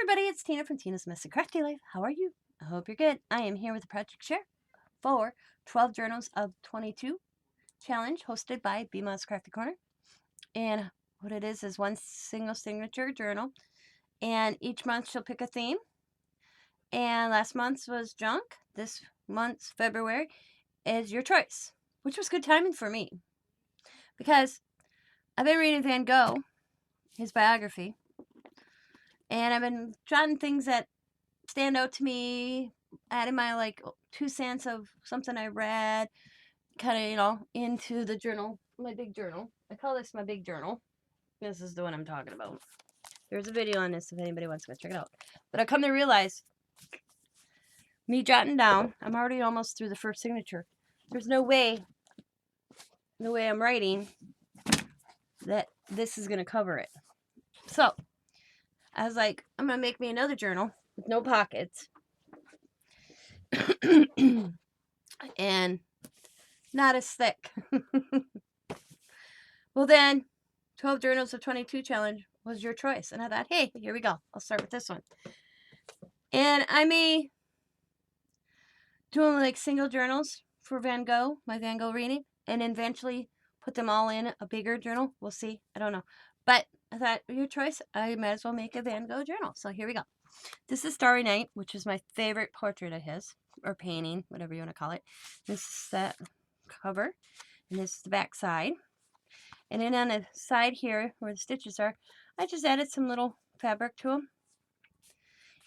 everybody, it's Tina from Tina's Messy Crafty Life. How are you? I hope you're good. I am here with a project share for 12 Journals of 22 challenge hosted by Bima's Crafty Corner. And what it is one single signature journal. And each month she'll pick a theme. And last month's was junk. This month's, February, is your choice, which was good timing for me. Because I've been reading Van Gogh, his biography. And I've been jotting things that stand out to me, adding my 2 cents of something I read, kind of, into the journal, my big journal. I call this my big journal. This is the one I'm talking about. There's a video on this if anybody wants to go check it out. But I come to realize, me jotting down, I'm already almost through the first signature. There's no way, the way I'm writing, that this is going to cover it. So, I was like, I'm going to make me another journal with no pockets. And not as thick. Well then, 12 Journals of 22 challenge was your choice. And I thought, hey, here we go. I'll start with this one. And I may do them like single journals for Van Gogh, my Van Gogh reading, and eventually put them all in a bigger journal. We'll see. I don't know. But I thought, your choice. I might as well make a Van Gogh journal. So here we go. This is Starry Night, which is my favorite portrait of his, or painting, whatever you want to call it. This is the cover, and this is the back side. And then on the side here, where the stitches are, I just added some little fabric to them.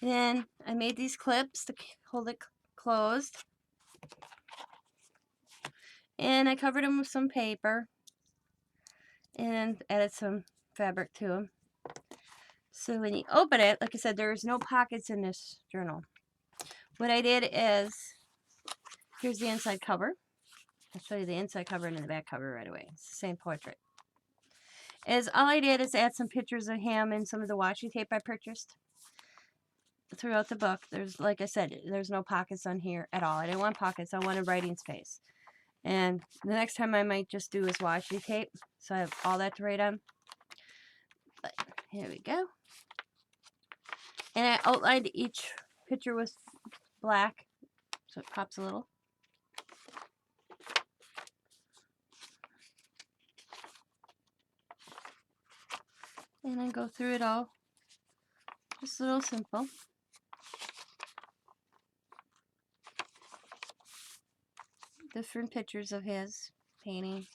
And then I made these clips to hold it closed. And I covered them with some paper. And added some fabric to them. So when you open it, like I said, there's no pockets in this journal. What I did is, here's the inside cover. I'll show you the inside cover and the back cover right away. It's the same portrait. All I did is add some pictures of him and some of the washi tape I purchased throughout the book. There's, like I said, there's no pockets on here at all. I didn't want pockets. I wanted writing space. And the next time I might just do is washi tape, so I have all that to write on. But here we go. And I outlined each picture with black, so it pops a little. And I go through it all. Just a little simple. Different pictures of his paintings.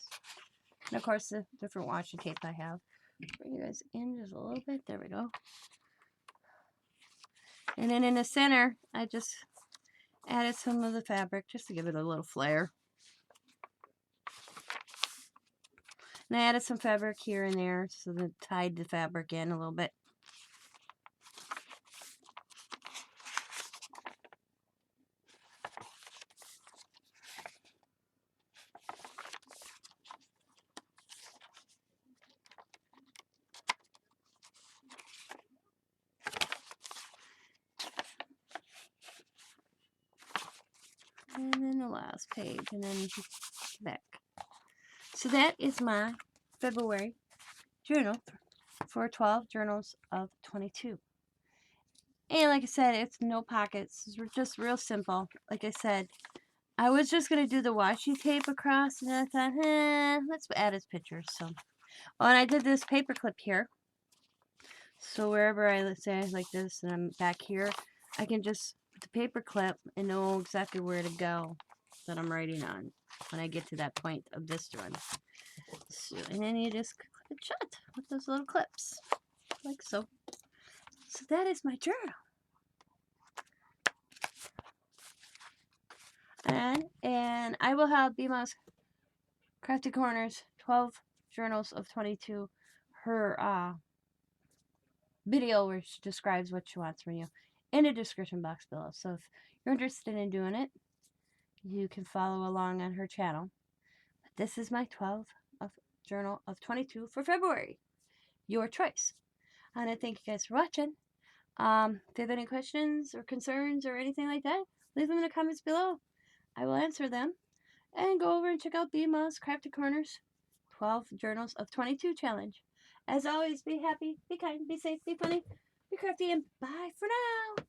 And of course the different washi tape I have. Bring you guys in just a little bit. There we go. And then in the center, I just added some of the fabric just to give it a little flair. And I added some fabric here and there so that tied the fabric in a little bit. And then the last page, and then back. So that is my February journal for 12 Journals of 22. And like I said, it's no pockets. It's just real simple. Like I said, I was just going to do the washi tape across, and I thought, let's add his pictures. So, oh, and I did this paper clip here. So wherever I, let's say like this, and I'm back here, I can just put the paper clip and know exactly where to go that I'm writing on when I get to that point of this one. So, and then you just clip it shut with those little clips, like so. So that is my journal. And I will have Bima's Crafty Corners 12 Journals of 22, her video where she describes what she wants from you, in the description box below. So if you're interested in doing it, you can follow along on her channel. But this is my 12 Journal of 22 for February. Your choice. And I thank you guys for watching. If you have any questions or concerns or anything like that, leave them in the comments below. I will answer them. And go over and check out Bima's Crafty Corners 12 Journals of 22 challenge. As always, be happy, be kind, be safe, be funny. Be crafty and bye for now.